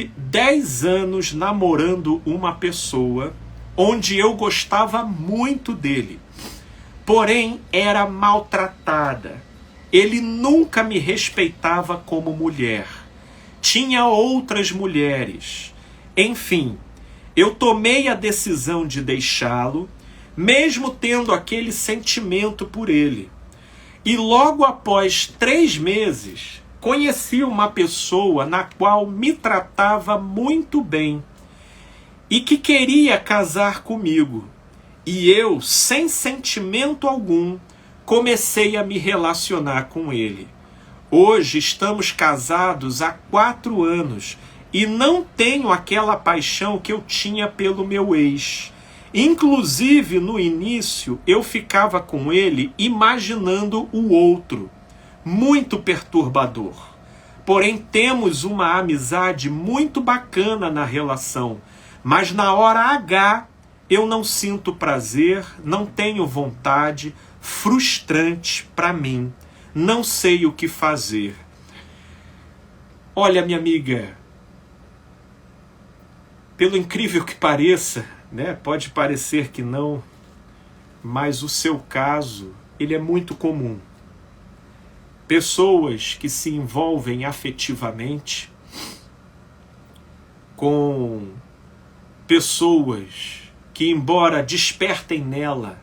tive 10 anos namorando uma pessoa onde eu gostava muito dele, porém era maltratada. Ele nunca me respeitava como mulher. Tinha outras mulheres. Enfim, eu tomei a decisão de deixá-lo, mesmo tendo aquele sentimento por ele. E logo após 3 meses, conheci uma pessoa na qual me tratava muito bem e que queria casar comigo. E eu, sem sentimento algum, comecei a me relacionar com ele. Hoje estamos casados há 4 anos e não tenho aquela paixão que eu tinha pelo meu ex. Inclusive, no início, eu ficava com ele imaginando o outro. Muito perturbador. Porém, temos uma amizade muito bacana na relação. Mas na hora H, eu não sinto prazer, não tenho vontade, frustrante para mim. Não sei o que fazer. Olha, minha amiga, pelo incrível que pareça, né, pode parecer que não, mas o seu caso, ele é muito comum. Pessoas que se envolvem afetivamente com pessoas que, embora despertem nela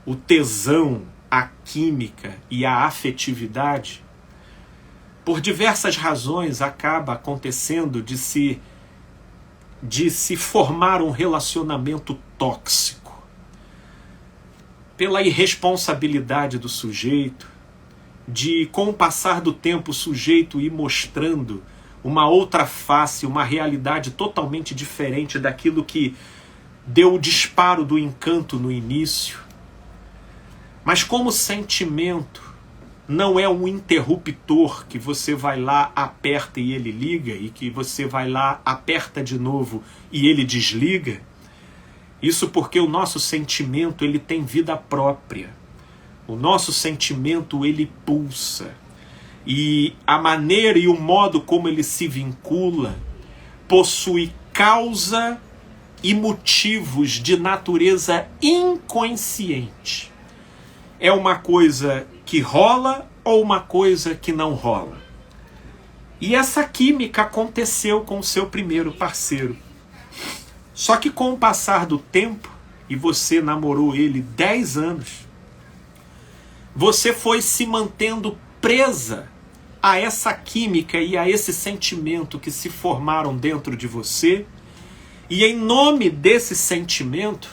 o tesão, a química e a afetividade, por diversas razões acaba acontecendo de se formar um relacionamento tóxico. Pela irresponsabilidade do sujeito, de, com o passar do tempo, o sujeito ir mostrando uma outra face, uma realidade totalmente diferente daquilo que deu o disparo do encanto no início. Mas como sentimento não é um interruptor que você vai lá, aperta e ele liga, e que você vai lá, aperta de novo e ele desliga, isso porque o nosso sentimento ele tem vida própria. O nosso sentimento ele pulsa. E a maneira e o modo como ele se vincula possui causa e motivos de natureza inconsciente. É uma coisa que rola ou uma coisa que não rola. E essa química aconteceu com o seu primeiro parceiro. Só que com o passar do tempo, e você namorou ele 10 anos, você foi se mantendo presa a essa química e a esse sentimento que se formaram dentro de você. E em nome desse sentimento,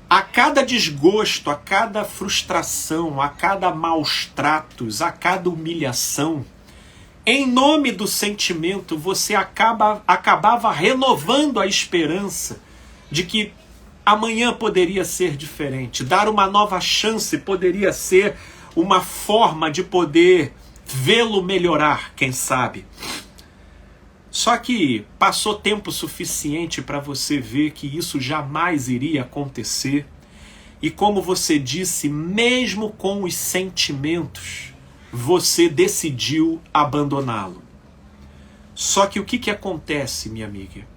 a cada desgosto, a cada frustração, a cada maus tratos, a cada humilhação, em nome do sentimento, você acabava renovando a esperança de que amanhã poderia ser diferente. Dar uma nova chance poderia ser uma forma de poder vê-lo melhorar, quem sabe. Só que passou tempo suficiente para você ver que isso jamais iria acontecer. E como você disse, mesmo com os sentimentos, você decidiu abandoná-lo. Só que o que acontece, minha amiga?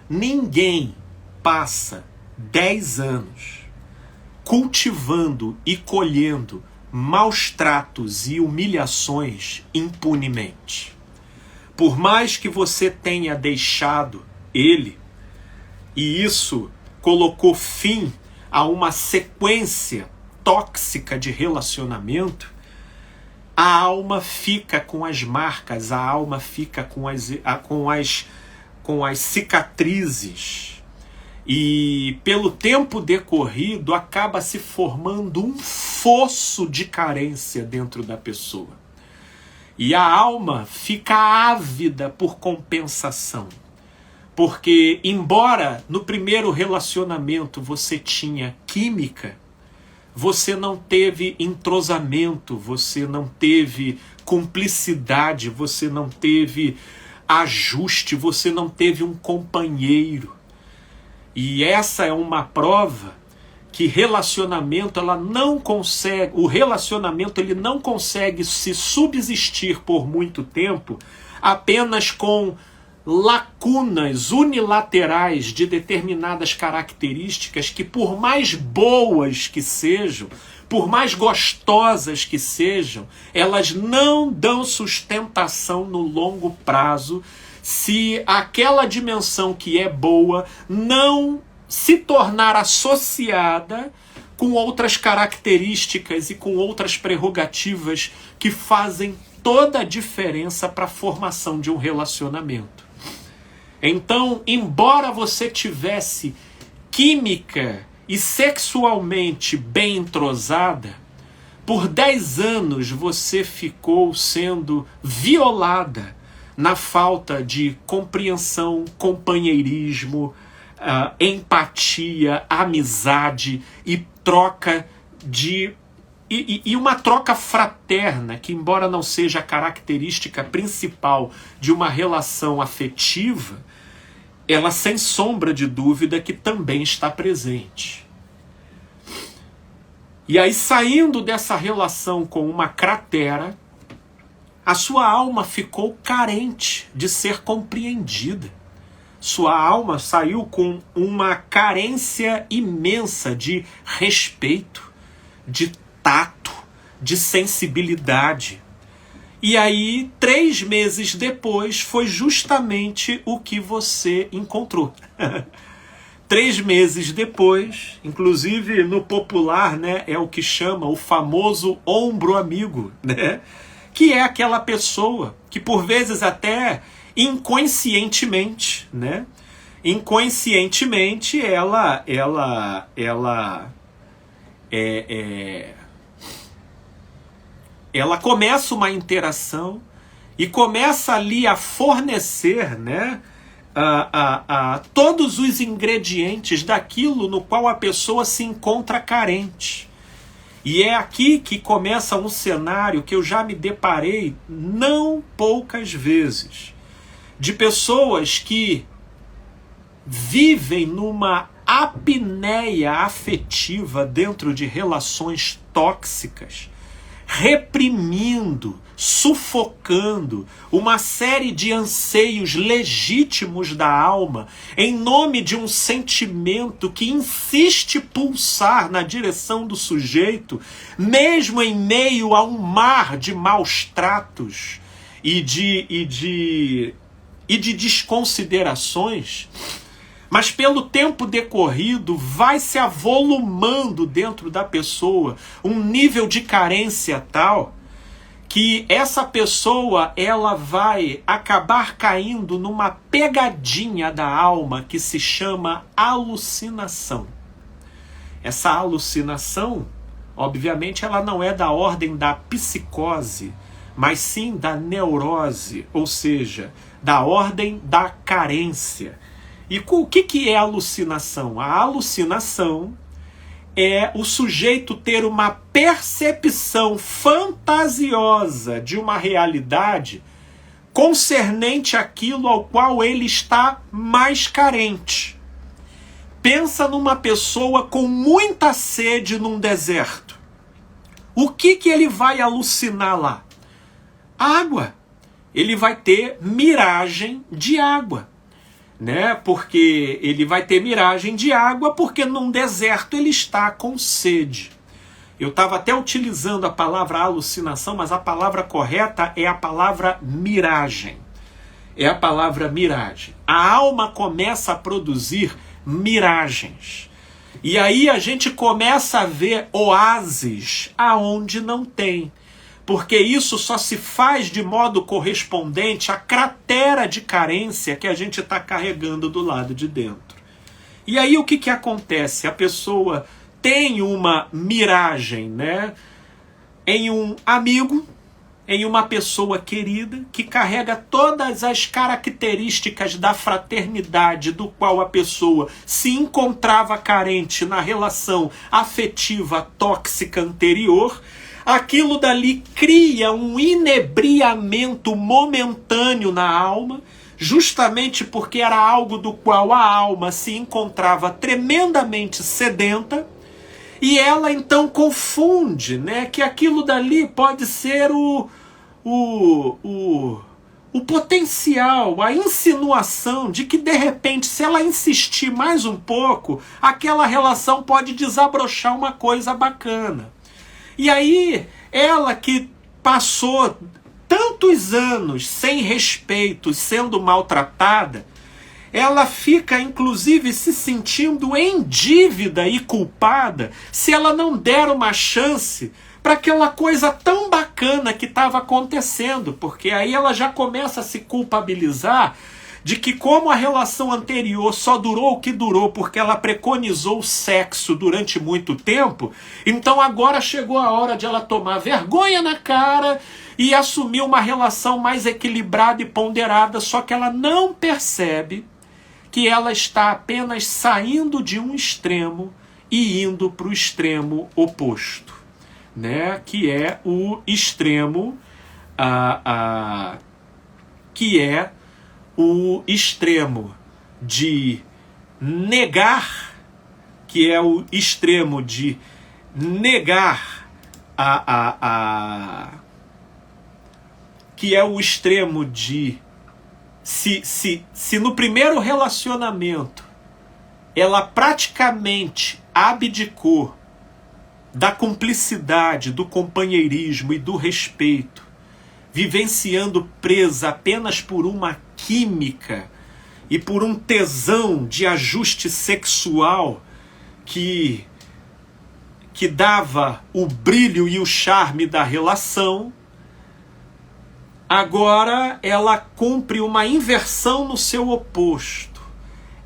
Ninguém passa 10 anos cultivando e colhendo maus tratos e humilhações impunemente. Por mais que você tenha deixado ele, e isso colocou fim a uma sequência tóxica de relacionamento, a alma fica com as marcas, a alma fica com as cicatrizes. E pelo tempo decorrido acaba se formando um fosso de carência dentro da pessoa. E a alma fica ávida por compensação. Porque, embora no primeiro relacionamento você tinha química, você não teve entrosamento, você não teve cumplicidade, você não teve ajuste, você não teve um companheiro. E essa é uma prova que o relacionamento ele não consegue se subsistir por muito tempo apenas com lacunas unilaterais de determinadas características que, por mais boas que sejam, por mais gostosas que sejam, elas não dão sustentação no longo prazo se aquela dimensão que é boa não se tornar associada com outras características e com outras prerrogativas que fazem toda a diferença para a formação de um relacionamento. Então, embora você tivesse química e sexualmente bem entrosada, por 10 anos você ficou sendo violada na falta de compreensão, companheirismo, empatia, amizade e troca de... E uma troca fraterna, que embora não seja a característica principal de uma relação afetiva, ela sem sombra de dúvida que também está presente. E aí, saindo dessa relação com uma cratera, a sua alma ficou carente de ser compreendida. Sua alma saiu com uma carência imensa de respeito, de tato, de sensibilidade. E aí, 3 meses depois, foi justamente o que você encontrou. 3 meses depois, inclusive no popular, né, é o que chama o famoso ombro amigo, né? Que é aquela pessoa que por vezes até inconscientemente, né? Inconscientemente ela começa uma interação e começa ali a fornecer, né, todos os ingredientes daquilo no qual a pessoa se encontra carente. E é aqui que começa um cenário que eu já me deparei não poucas vezes, de pessoas que vivem numa apneia afetiva dentro de relações tóxicas, reprimindo, sufocando uma série de anseios legítimos da alma em nome de um sentimento que insiste pulsar na direção do sujeito, mesmo em meio a um mar de maus tratos e de desconsiderações. Mas pelo tempo decorrido vai se avolumando dentro da pessoa um nível de carência tal que essa pessoa ela vai acabar caindo numa pegadinha da alma que se chama alucinação. Essa alucinação, obviamente, ela não é da ordem da psicose, mas sim da neurose, ou seja, da ordem da carência. E o que é alucinação? A alucinação é o sujeito ter uma percepção fantasiosa de uma realidade concernente àquilo ao qual ele está mais carente. Pensa numa pessoa com muita sede num deserto. O que ele vai alucinar lá? Água. Ele vai ter miragem de água. Né? Porque ele vai ter miragem de água porque num deserto ele está com sede. Eu estava até utilizando a palavra alucinação, mas a palavra correta é a palavra miragem. É a palavra miragem. A alma começa a produzir miragens. E aí a gente começa a ver oásis aonde não tem. Porque isso só se faz de modo correspondente à cratera de carência que a gente está carregando do lado de dentro. E aí o que acontece? A pessoa tem uma miragem, né, em um amigo, em uma pessoa querida, que carrega todas as características da fraternidade do qual a pessoa se encontrava carente na relação afetiva tóxica anterior. Aquilo dali cria um inebriamento momentâneo na alma, justamente porque era algo do qual a alma se encontrava tremendamente sedenta, e ela então confunde, né, que aquilo dali pode ser o o potencial, a insinuação de que, de repente, se ela insistir mais um pouco, aquela relação pode desabrochar uma coisa bacana. E aí, ela que passou tantos anos sem respeito, sendo maltratada, ela fica, inclusive, se sentindo em dívida e culpada se ela não der uma chance para aquela coisa tão bacana que estava acontecendo, porque aí ela já começa a se culpabilizar de que, como a relação anterior só durou o que durou porque ela preconizou o sexo durante muito tempo, então agora chegou a hora de ela tomar vergonha na cara e assumir uma relação mais equilibrada e ponderada, só que ela não percebe que ela está apenas saindo de um extremo e indo para o extremo oposto, né? Que é o extremo de negar, que é o extremo de negar que é o extremo de se no primeiro relacionamento ela praticamente abdicou da cumplicidade, do companheirismo e do respeito, vivenciando presa apenas por uma química e por um tesão de ajuste sexual que dava o brilho e o charme da relação, agora ela cumpre uma inversão no seu oposto.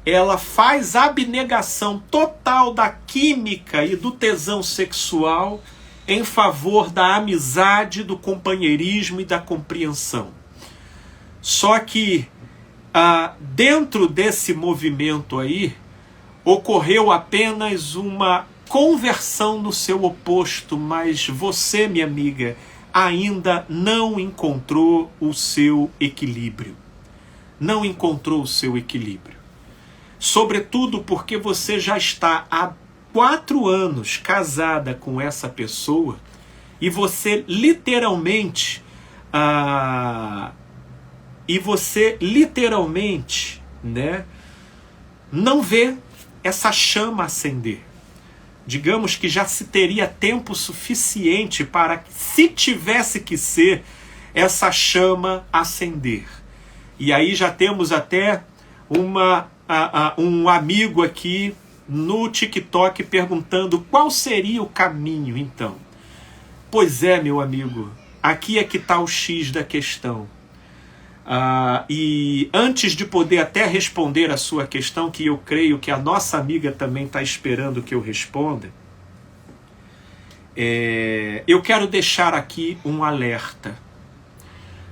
Ela faz abnegação total da química e do tesão sexual em favor da amizade, do companheirismo e da compreensão. Só que dentro desse movimento aí, ocorreu apenas uma conversão no seu oposto, mas você, minha amiga, ainda não encontrou o seu equilíbrio. Não encontrou o seu equilíbrio. Sobretudo porque você já está há 4 anos casada com essa pessoa e você literalmente né, não vê essa chama acender. Digamos que já se teria tempo suficiente para, se tivesse que ser, essa chama acender. E aí já temos até um amigo aqui no TikTok perguntando qual seria o caminho, então. Pois é, meu amigo, aqui é que está o X da questão. E antes de poder até responder a sua questão, que eu creio que a nossa amiga também está esperando que eu responda, eu quero deixar aqui um alerta.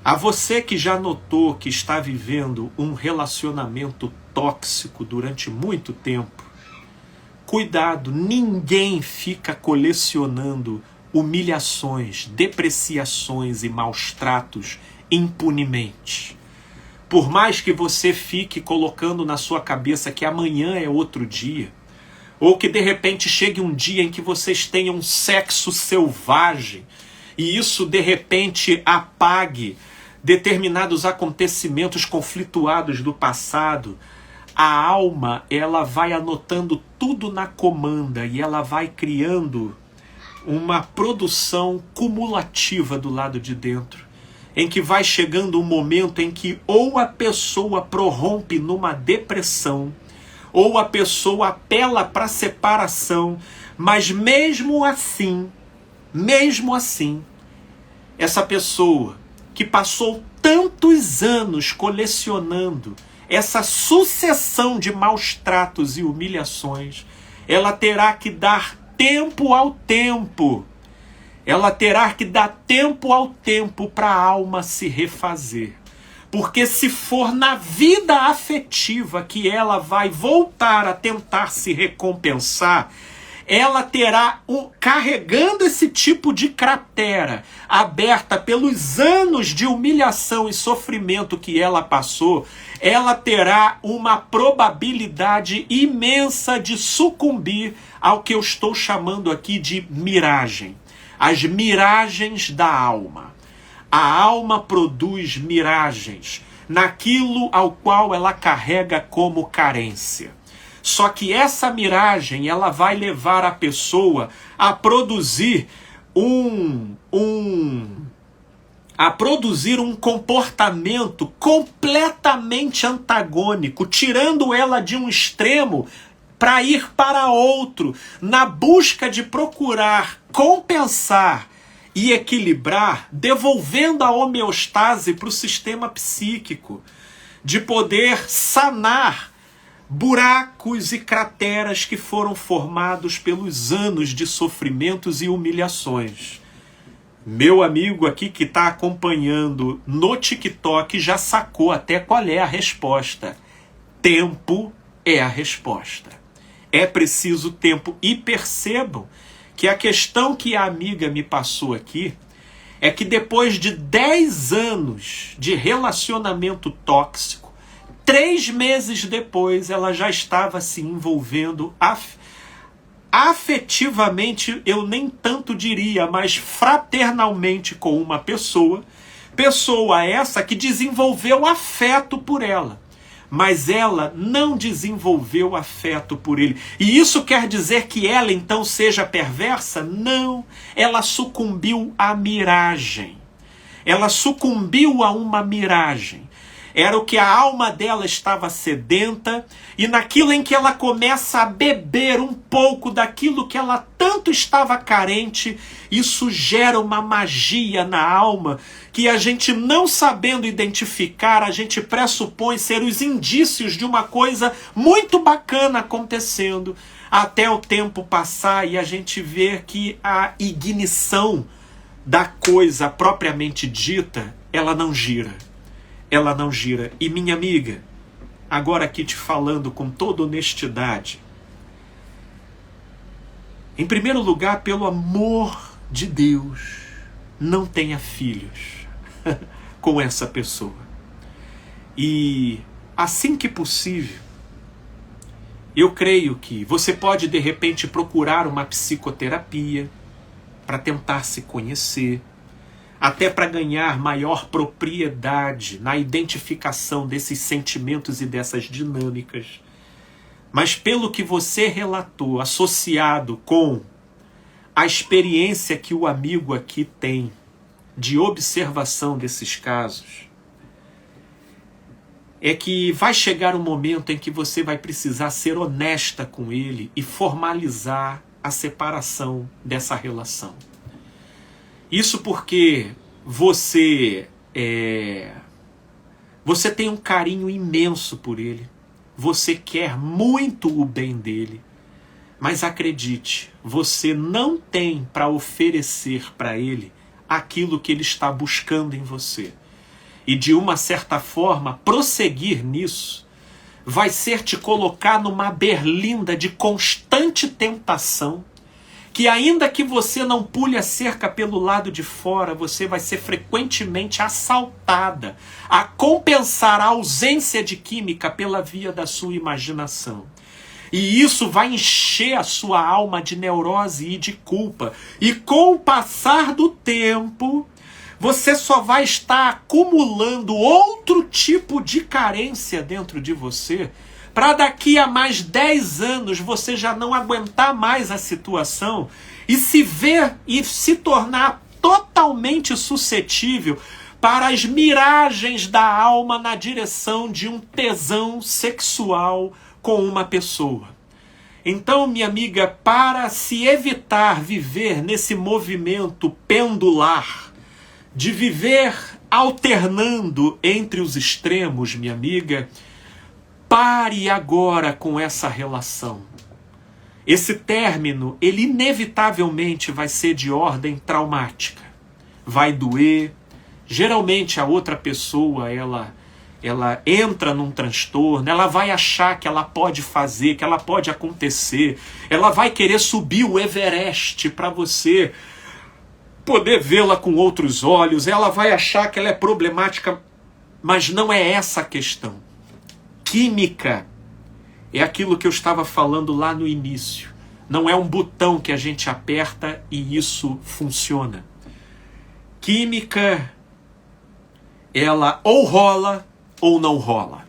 A você que já notou que está vivendo um relacionamento tóxico durante muito tempo, cuidado, ninguém fica colecionando humilhações, depreciações e maus tratos impunemente. Por mais que você fique colocando na sua cabeça que amanhã é outro dia, ou que de repente chegue um dia em que vocês tenham um sexo selvagem, e isso de repente apague determinados acontecimentos conflituados do passado, a alma, ela vai anotando tudo na comanda e ela vai criando uma produção cumulativa do lado de dentro, em que vai chegando um momento em que ou a pessoa prorrompe numa depressão, ou a pessoa apela para a separação, mas mesmo assim, essa pessoa que passou tantos anos colecionando essa sucessão de maus tratos e humilhações, ela terá que dar tempo ao tempo. Ela terá que dar tempo ao tempo para a alma se refazer. Porque se for na vida afetiva que ela vai voltar a tentar se recompensar, ela terá, carregando esse tipo de cratera aberta pelos anos de humilhação e sofrimento que ela passou, ela terá uma probabilidade imensa de sucumbir ao que eu estou chamando aqui de miragem. As miragens da alma. A alma produz miragens naquilo ao qual ela carrega como carência. Só que essa miragem, ela vai levar a pessoa a produzir um comportamento completamente antagônico, tirando ela de um extremo para ir para outro, na busca de procurar compensar e equilibrar, devolvendo a homeostase para o sistema psíquico, de poder sanar buracos e crateras que foram formados pelos anos de sofrimentos e humilhações. Meu amigo aqui que está acompanhando no TikTok já sacou até qual é a resposta. Tempo é a resposta. É preciso tempo. E percebam que a questão que a amiga me passou aqui é que depois de 10 anos de relacionamento tóxico, 3 meses depois ela já estava se envolvendo afetivamente, eu nem tanto diria, mas fraternalmente com uma pessoa essa que desenvolveu afeto por ela, mas ela não desenvolveu afeto por ele. E isso quer dizer que ela então seja perversa? Não, ela sucumbiu à miragem. Ela sucumbiu a uma miragem. Era o que a alma dela estava sedenta, e naquilo em que ela começa a beber um pouco daquilo que ela tanto estava carente, isso gera uma magia na alma, que a gente não sabendo identificar, a gente pressupõe ser os indícios de uma coisa muito bacana acontecendo, até o tempo passar e a gente ver que a ignição da coisa propriamente dita, ela não gira. Ela não gira. E minha amiga, agora aqui te falando com toda honestidade, em primeiro lugar, pelo amor de Deus, não tenha filhos com essa pessoa. E assim que possível, eu creio que você pode de repente procurar uma psicoterapia para tentar se conhecer, até para ganhar maior propriedade na identificação desses sentimentos e dessas dinâmicas. Mas pelo que você relatou, associado com a experiência que o amigo aqui tem de observação desses casos, é que vai chegar um momento em que você vai precisar ser honesta com ele e formalizar a separação dessa relação. Isso porque você tem um carinho imenso por ele. Você quer muito o bem dele. Mas acredite, você não tem para oferecer para ele aquilo que ele está buscando em você. E de uma certa forma, prosseguir nisso vai ser te colocar numa berlinda de constante tentação, que ainda que você não pule a cerca pelo lado de fora, você vai ser frequentemente assaltada a compensar a ausência de química pela via da sua imaginação. E isso vai encher a sua alma de neurose e de culpa. E com o passar do tempo, você só vai estar acumulando outro tipo de carência dentro de você, para daqui a mais 10 anos você já não aguentar mais a situação e se ver e se tornar totalmente suscetível para as miragens da alma na direção de um tesão sexual com uma pessoa. Então, minha amiga, para se evitar viver nesse movimento pendular, de viver alternando entre os extremos, minha amiga, pare agora com essa relação. Esse término, ele inevitavelmente vai ser de ordem traumática. Vai doer. Geralmente a outra pessoa, ela entra num transtorno, ela vai achar que ela pode fazer, que ela pode acontecer. Ela vai querer subir o Everest para você poder vê-la com outros olhos. Ela vai achar que ela é problemática, mas não é essa a questão. Química é aquilo que eu estava falando lá no início. Não é um botão que a gente aperta e isso funciona. Química ela ou rola ou não rola.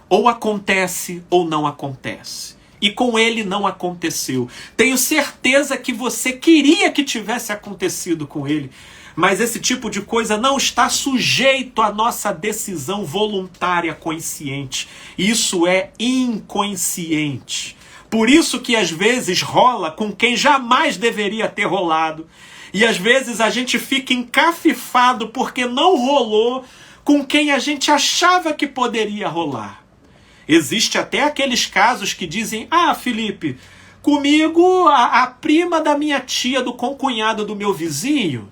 Ou acontece ou não acontece. E com ele não aconteceu. Tenho certeza que você queria que tivesse acontecido com ele, mas esse tipo de coisa não está sujeito à nossa decisão voluntária consciente. Isso é inconsciente. Por isso que às vezes rola com quem jamais deveria ter rolado. E às vezes a gente fica encafifado porque não rolou com quem a gente achava que poderia rolar. Existe até aqueles casos que dizem: ah, Felipe, comigo a prima da minha tia, do concunhado do meu vizinho,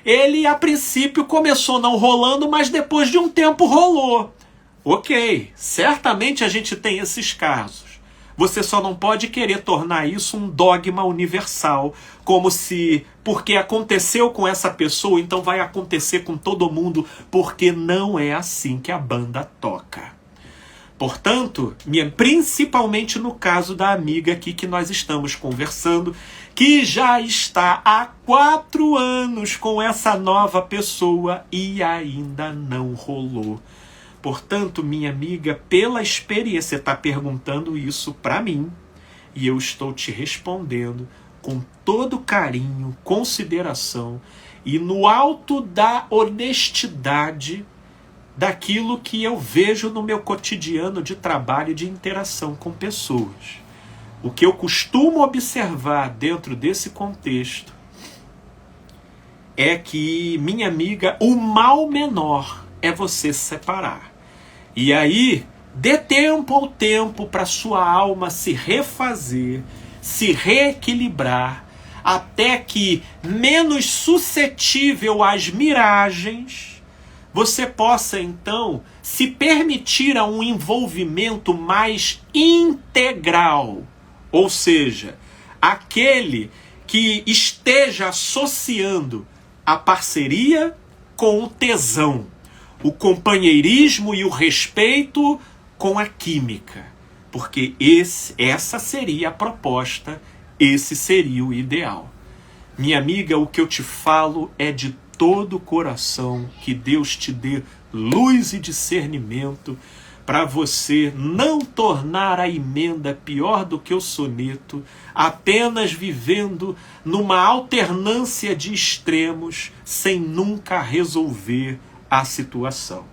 ele a princípio começou não rolando, mas depois de um tempo rolou. Ok, certamente a gente tem esses casos. Você só não pode querer tornar isso um dogma universal, como se, porque aconteceu com essa pessoa, então vai acontecer com todo mundo, porque não é assim que a banda toca. Portanto, principalmente no caso da amiga aqui que nós estamos conversando, que já está há 4 anos com essa nova pessoa e ainda não rolou. Portanto, minha amiga, pela experiência, você está perguntando isso para mim e eu estou te respondendo com todo carinho, consideração e no alto da honestidade daquilo que eu vejo no meu cotidiano de trabalho e de interação com pessoas. O que eu costumo observar dentro desse contexto é que, minha amiga, o mal menor é você se separar. E aí, dê tempo ao tempo para sua alma se refazer, se reequilibrar, até que, menos suscetível às miragens, você possa, então, se permitir a um envolvimento mais integral. Ou seja, aquele que esteja associando a parceria com o tesão, o companheirismo e o respeito com a química. Porque essa seria a proposta, esse seria o ideal. Minha amiga, o que eu te falo é de todo o coração, que Deus te dê luz e discernimento para você não tornar a emenda pior do que o soneto, apenas vivendo numa alternância de extremos sem nunca resolver a situação.